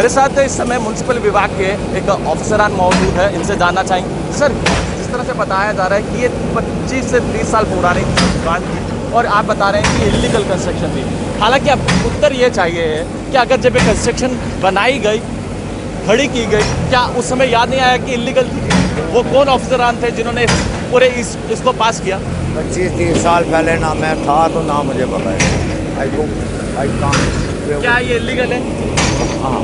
मेरे साथ इस समय म्युनिसिपल विभाग के एक ऑफिसरान मौजूद है, इनसे जानना चाहेंगे। सर, जिस तरह से बताया जा रहा है कि ये 25 से 30 साल पुरानी दुकान थी और आप बता रहे हैं कि इलीगल कंस्ट्रक्शन थी। हालांकि अब उत्तर ये चाहिए है कि अगर जब ये कंस्ट्रक्शन बनाई गई, खड़ी की गई, क्या उस समय याद नहीं आया कि इलीगल थी? वो कौन ऑफिसरान थे जिन्होंने पूरे इसको पास किया? 25-30 साल पहले ना मैं था तो ना मुझे पता है। क्या ये इलीगल है? हाँ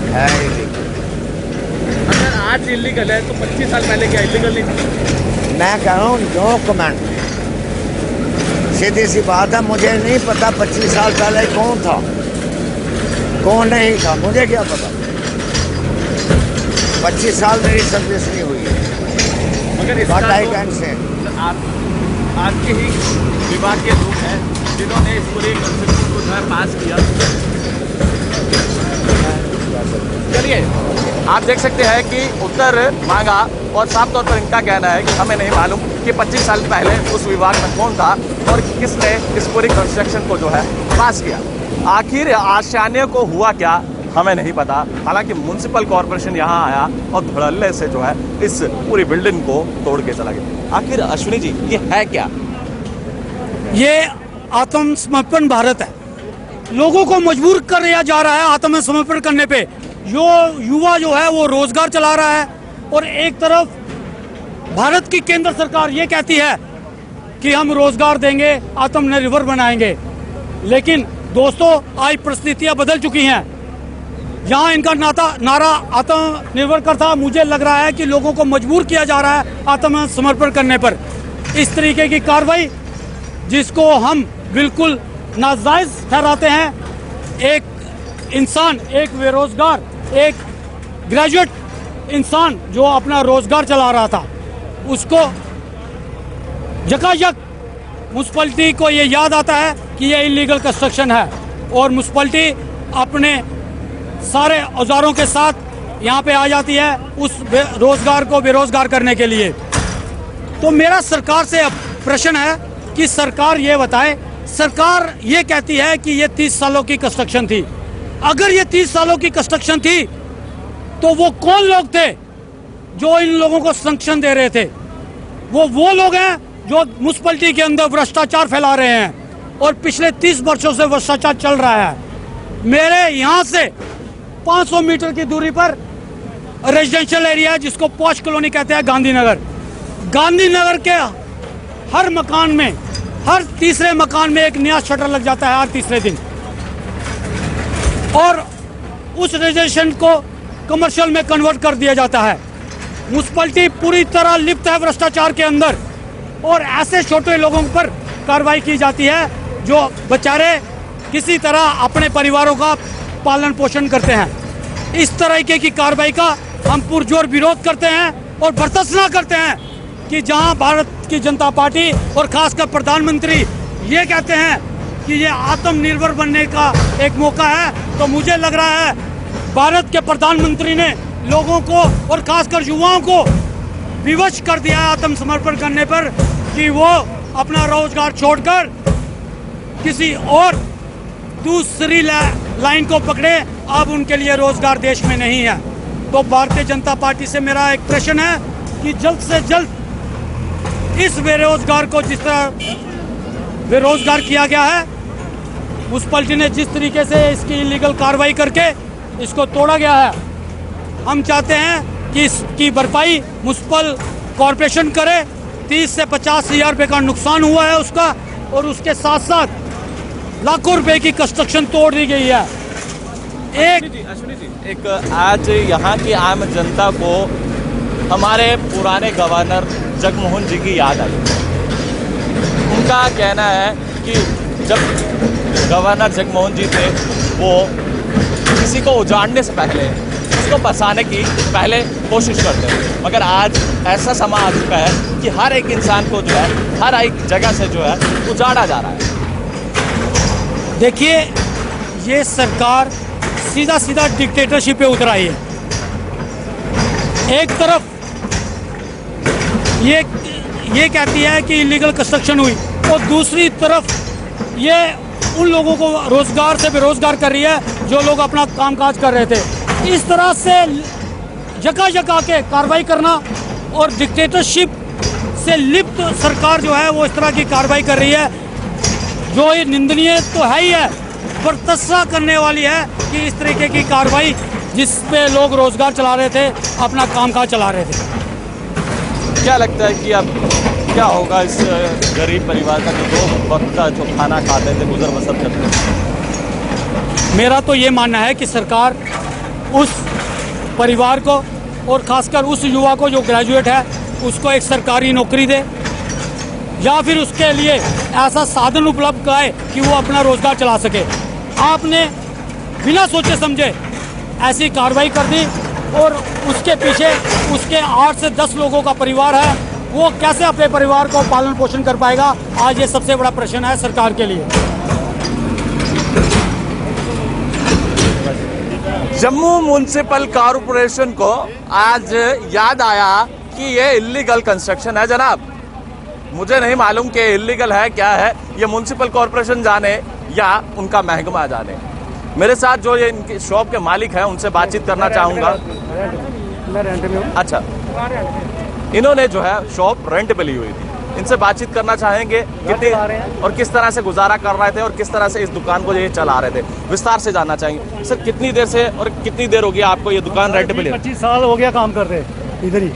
है इलीगल। अगर आज इलीगल है तो 25 साल पहले क्या इलीगल नहीं था? मैं कह रहा हूँ नो कमेंट, सीधी सी बात है। मुझे नहीं पता 25 साल पहले कौन था कौन नहीं था, मुझे क्या पता। 25 साल मेरी सर्विस नहीं हुई है। मगर आपके ही विभाग के लोग हैं जिन्होंने इस पूरे कंस्ट्रक्शन को जो है पास किया। चलिए, आप देख सकते हैं कि उत्तर मांगा और साफ तौर पर इनका कहना है कि हमें नहीं मालूम कि 25 साल पहले उस विभाग में कौन था और किसने इस पूरी कंस्ट्रक्शन को जो है पास किया। आखिर आशियाने को हुआ क्या, हमें नहीं पता। हालांकि म्युनिसिपल कॉर्पोरेशन यहाँ आया और धड़ल्ले से जो है इस पूरी बिल्डिंग को तोड़ के चला गया। आखिर अश्विनी जी, ये है क्या? ये आत्मसमर्पण भारत है। लोगों को मजबूर कर दिया जा रहा है आत्मसमर्पण करने पे। जो युवा जो है वो रोजगार चला रहा है और एक तरफ भारत की केंद्र सरकार ये कहती है कि हम रोजगार देंगे, आत्मनिर्भर बनाएंगे। लेकिन दोस्तों, आज परिस्थितियां बदल चुकी हैं। यहाँ इनका नारा आत्मनिर्भर का था, मुझे लग रहा है कि लोगों को मजबूर किया जा रहा है आत्मसमर्पण करने पर। इस तरीके की कार्रवाई जिसको हम बिल्कुल नाजायज ठहराते हैं। एक इंसान, एक बेरोजगार, एक ग्रेजुएट इंसान जो अपना रोजगार चला रहा था, उसको यकायक म्युनिसिपैलिटी को ये याद आता है कि ये इलीगल कंस्ट्रक्शन है और म्युनिसिपैलिटी अपने सारे औजारों के साथ यहाँ पे आ जाती है उस रोजगार को बेरोजगार करने के लिए। तो मेरा सरकार से अब प्रश्न है कि सरकार ये बताए। सरकार ये कहती है कि ये 30 सालों की कंस्ट्रक्शन थी। अगर ये 30 सालों की कंस्ट्रक्शन थी तो वो कौन लोग थे जो इन लोगों को संरक्षण दे रहे थे? वो लोग हैं जो म्युनिसिपैलिटी के अंदर भ्रष्टाचार फैला रहे हैं और पिछले 30 वर्षों से भ्रष्टाचार चल रहा है। मेरे यहाँ से 500 मीटर की दूरी पर रेजिडेंशियल एरिया है जिसको पॉश कॉलोनी कहते हैं, गांधीनगर। गांधीनगर के हर मकान में, हर तीसरे मकान में एक नया शटर लग जाता है हर तीसरे दिन और उस रेजिडेंशियल को कमर्शियल में कन्वर्ट कर दिया जाता है। म्युनिसिपैलिटी पूरी तरह लिप्त है भ्रष्टाचार के अंदर और ऐसे छोटे लोगों पर कार्रवाई की जाती है जो बेचारे किसी तरह अपने परिवारों का पालन पोषण करते हैं। इस तरीके की कार्रवाई का हम पुरजोर विरोध करते हैं और बर्दाश्त करते हैं कि जहां भारत की जनता पार्टी और खासकर प्रधानमंत्री ये कहते हैं कि ये आत्मनिर्भर बनने का एक मौका है, तो मुझे लग रहा है भारत के प्रधानमंत्री ने लोगों को और खासकर युवाओं को विवश कर दिया है आत्मसमर्पण करने पर कि वो अपना रोजगार छोड़कर किसी और दूसरी लाइन को पकड़े। अब उनके लिए रोजगार देश में नहीं है। तो भारतीय जनता पार्टी से मेरा एक प्रश्न है कि जल्द से जल्द इस बेरोजगार को, जिस तरह बेरोजगार किया गया है, म्युनिसिपैलिटी ने जिस तरीके से इसकी इलीगल कार्रवाई करके इसको तोड़ा गया है, हम चाहते हैं कि इसकी भरपाई म्युनिसिपल कॉरपोरेशन करे। 30 से 50 हज़ार रुपये का नुकसान हुआ है उसका और उसके साथ साथ लाखों रुपए की कंस्ट्रक्शन तोड़ दी गई है। अश्विनी जी, एक आज यहाँ की आम जनता को हमारे पुराने गवर्नर जगमोहन जी की याद आई। उनका कहना है कि जब गवर्नर जगमोहन जी थे वो किसी को उजाड़ने से पहले उसको बसाने की पहले कोशिश करते हैं, मगर आज ऐसा समय आ चुका है कि हर एक इंसान को जो है हर एक जगह से जो है उजाड़ा जा रहा है। देखिए, ये सरकार सीधा सीधा डिक्टेटरशिप पे उतर आई है। एक तरफ ये कहती है कि इलीगल कंस्ट्रक्शन हुई और दूसरी तरफ ये उन लोगों को रोजगार से बेरोजगार कर रही है जो लोग अपना कामकाज कर रहे थे। इस तरह से जगह जगह के कार्रवाई करना और डिक्टेटरशिप से लिप्त सरकार जो है वो इस तरह की कार्रवाई कर रही है, जो ये निंदनीय तो है ही है, पर तस्सा करने वाली है कि इस तरीके की कार्रवाई जिस पे लोग रोजगार चला रहे थे, अपना कामकाज चला रहे थे। क्या लगता है कि अब क्या होगा इस गरीब परिवार का जो 2 वक्त का जो खाना खाते थे, गुजर बसर करते थे? मेरा तो ये मानना है कि सरकार उस परिवार को और खासकर उस युवा को जो ग्रेजुएट है उसको एक सरकारी नौकरी दे, या फिर उसके लिए ऐसा साधन उपलब्ध कराए कि वो अपना रोजगार चला सके। आपने बिना सोचे समझे ऐसी कार्रवाई कर दी और उसके पीछे उसके 8 से 10 लोगों का परिवार है, वो कैसे अपने परिवार को पालन पोषण कर पाएगा? आज ये सबसे बड़ा प्रश्न है सरकार के लिए। जम्मू म्युनिसिपल कॉरपोरेशन को आज याद आया कि ये इलीगल कंस्ट्रक्शन है। जनाब, मुझे नहीं मालूम कि इलीगल है क्या है, ये म्युनिसिपल कॉरपोरेशन जाने या उनका महकमा जाने। मेरे साथ जो ये इनकी शॉप के मालिक हैं उनसे बातचीत करना चाहूँगा। अच्छा, इन्होंने जो है शॉप रेंट पे ली हुई थी, इनसे बातचीत करना चाहेंगे कितनी और किस तरह से गुजारा कर रहे थे और किस तरह से इस दुकान को ये चला रहे थे, विस्तार से जानना चाहेंगे। सर, कितनी देर से और कितनी देर हो गई आपको ये दुकान रेंट पे ले? 25 साल हो गया काम करते इधर ही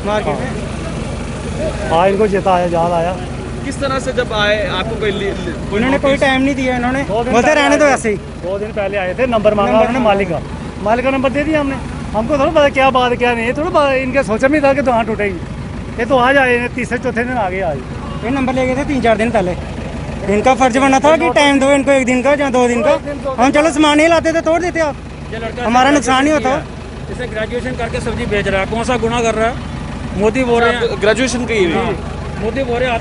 मार्केट में। हाँ, इनको जेता आया, याद आया। किस तरह से जब आए आपको उन्होंने कोई टाइम नहीं दिया, इन्होंने बोलते रहने तो ऐसे ही। 2 दिन पहले आए थे, नंबर मांगा उन्होंने मालिक का नंबर दे दिया हमने। हमको थोड़ा पता क्या बात क्या नहीं है, थोड़ा पता इनके सोचा नहीं था कि दुकान टूटेगी। ये तो आज आए, तीसरे चौथे दिन आगे आए। ये नंबर ले गए थे 3-4 दिन पहले। इनका फर्ज बना था कि टाइम दो इनको, 1 दिन का या 2 दिन का। हम चलो सामान ही लाते थे, तोड़ देते आप, हमारा नुकसान ही होता। जैसे ग्रेजुएशन करके सब्जी बेच रहा है, कौन सा गुनाह कर रहा है? मोदी बोल रहे हैं, ग्रेजुएशन की मोदी बोल रहे हैं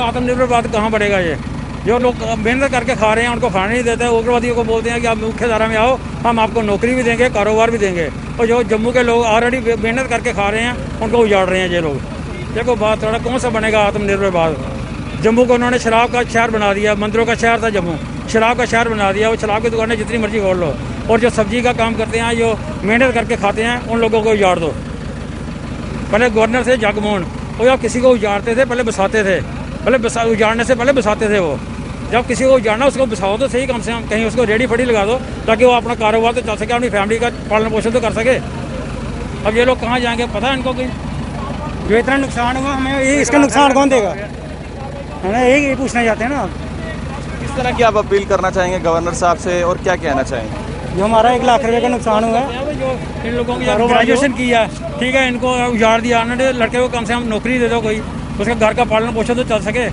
आत्मनिर्भर भारत कहाँ बढ़ेगा? ये जो लोग मेहनत करके खा रहे हैं उनको खाने नहीं देते हैं। उग्रवादियों को बोलते हैं कि आप मुख्य धारा में आओ, हम आपको नौकरी भी देंगे, कारोबार भी देंगे। और जो जम्मू के लोग ऑलरेडी मेहनत करके खा रहे हैं उनको उजाड़ रहे हैं ये लोग। देखो बात थोड़ा कौन सा बनेगा आत्मनिर्भर भारत? जम्मू को उन्होंने शराब का शहर बना दिया, मंदिरों का शहर था जम्मू, शराब का शहर बना दिया। वो शराब की दुकानें जितनी मर्जी खोल लो, और जो सब्जी का काम करते हैं, जो मेहनत करके खाते हैं, उन लोगों को उजाड़ दो। पहले गवर्नर थे जगमोहन, वो जब किसी को उजाड़ते थे पहले बसाते थे, पहले उजाड़ने से पहले बसाते थे। वो जब किसी को उजाड़ना उसको बसाओ तो सही, कम से कम कहीं उसको रेडी फड़ी लगा दो ताकि वो अपना कारोबार तो चल सके, अपनी फैमिली का पालन पोषण तो कर सके। अब ये लोग कहाँ जाएंगे पता है इनको? कि जो इतना नुकसान हुआ हमें, ये इसका नुकसान कौन देगा? है ना, यही पूछना चाहते हैं ना आप। किस तरह की आप अपील करना चाहेंगे गवर्नर साहब से और क्या कहना चाहेंगे? जो हमारा 1 लाख रुपए का नुकसान हुआ है, जो इन लोगों की ग्रेजुएशन किया, ठीक है, इनको उजाड़ दिया। उन्होंने लड़के को कम से कम नौकरी दे दो, कोई उसका घर का पालन पोषण तो चल सके।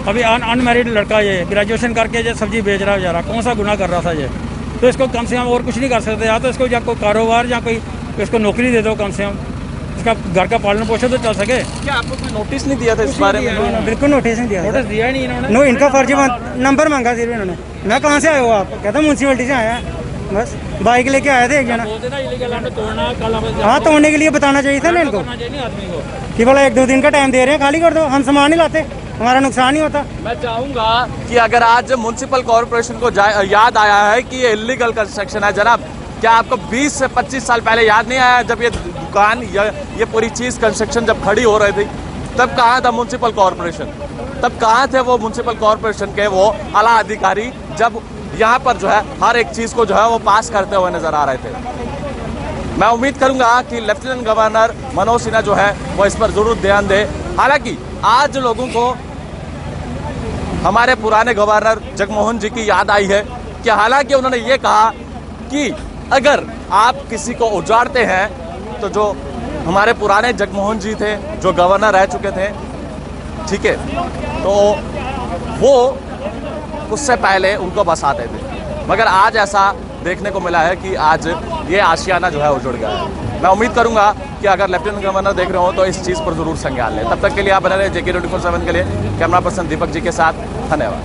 अभी अनमैरिड लड़का ये ग्रेजुएशन करके जो सब्जी बेच रहा है बेचारा, कौन सा गुनाह कर रहा था ये? तो इसको कम से कम और कुछ नहीं कर सकते, या तो इसको या कोई कारोबार या कोई इसको नौकरी दे दो, कम से कम इसका घर का पालन पोषण तो चल सके। क्या आपको कोई नोटिस नहीं दिया था इस बारे में? बिल्कुल नोटिस नहीं दिया। नोटिस दिया ही नहीं इन्होंने। नो, इनका फर्ज नंबर मांगा सिर्फ इन्होंने। मैं कहाँ से आए हो आप? कहता म्यूनसिपलिटी से आया, बस बाइक लेके आए थे एक जना। बोलते ना इलीगल आपने तोड़ना, कल आपने हाँ, तोड़ने के लिए बताना चाहिए था ना इनको करना चाहिए आदमी को। कि बोला 1-2 दिन का टाइम दे रहे हैं, खाली कर दो, हम सामान ही लाते, हमारा नुकसान ही होता। मैं चाहूंगा कि अगर आज म्युनिसिपल कॉरपोरेशन को याद आया है कि ये इलीगल कंस्ट्रक्शन है, जनाब, क्या आपको 20 से 25 साल पहले याद नहीं आया जब ये दुकान या ये पूरी चीज़ कंस्ट्रक्शन जब खड़ी हो रही थी, तब कहाँ था म्युनिसिपल कॉरपोरेशन? तब कहाँ थे वो म्युनिसिपल कॉरपोरेशन के वो आला अधिकारी जब यहाँ पर जो है हर एक चीज़ को जो है वो पास करते हुए नजर आ रहे थे? मैं उम्मीद करूंगा कि लेफ्टिनेंट गवर्नर मनोज सिन्हा जो है वो इस पर जरूर ध्यान दे। हालांकि आज लोगों को हमारे पुराने गवर्नर जगमोहन जी की याद आई है कि हालांकि उन्होंने ये कहा कि अगर आप किसी को उजाड़ते हैं तो जो हमारे पुराने जगमोहन जी थे जो गवर्नर रह चुके थे, ठीक है, तो वो उससे पहले उनको बसाते थे। मगर आज ऐसा देखने को मिला है कि आज ये आशियाना जो है वो जुड़ गया है। मैं उम्मीद करूंगा कि अगर लेफ्टिनेंट गवर्नर देख रहे हो तो इस चीज़ पर जरूर संज्ञान लें। तब तक के लिए आप बने रहे JK 24/7 के लिए। कैमरा पर्सन दीपक जी के साथ, धन्यवाद।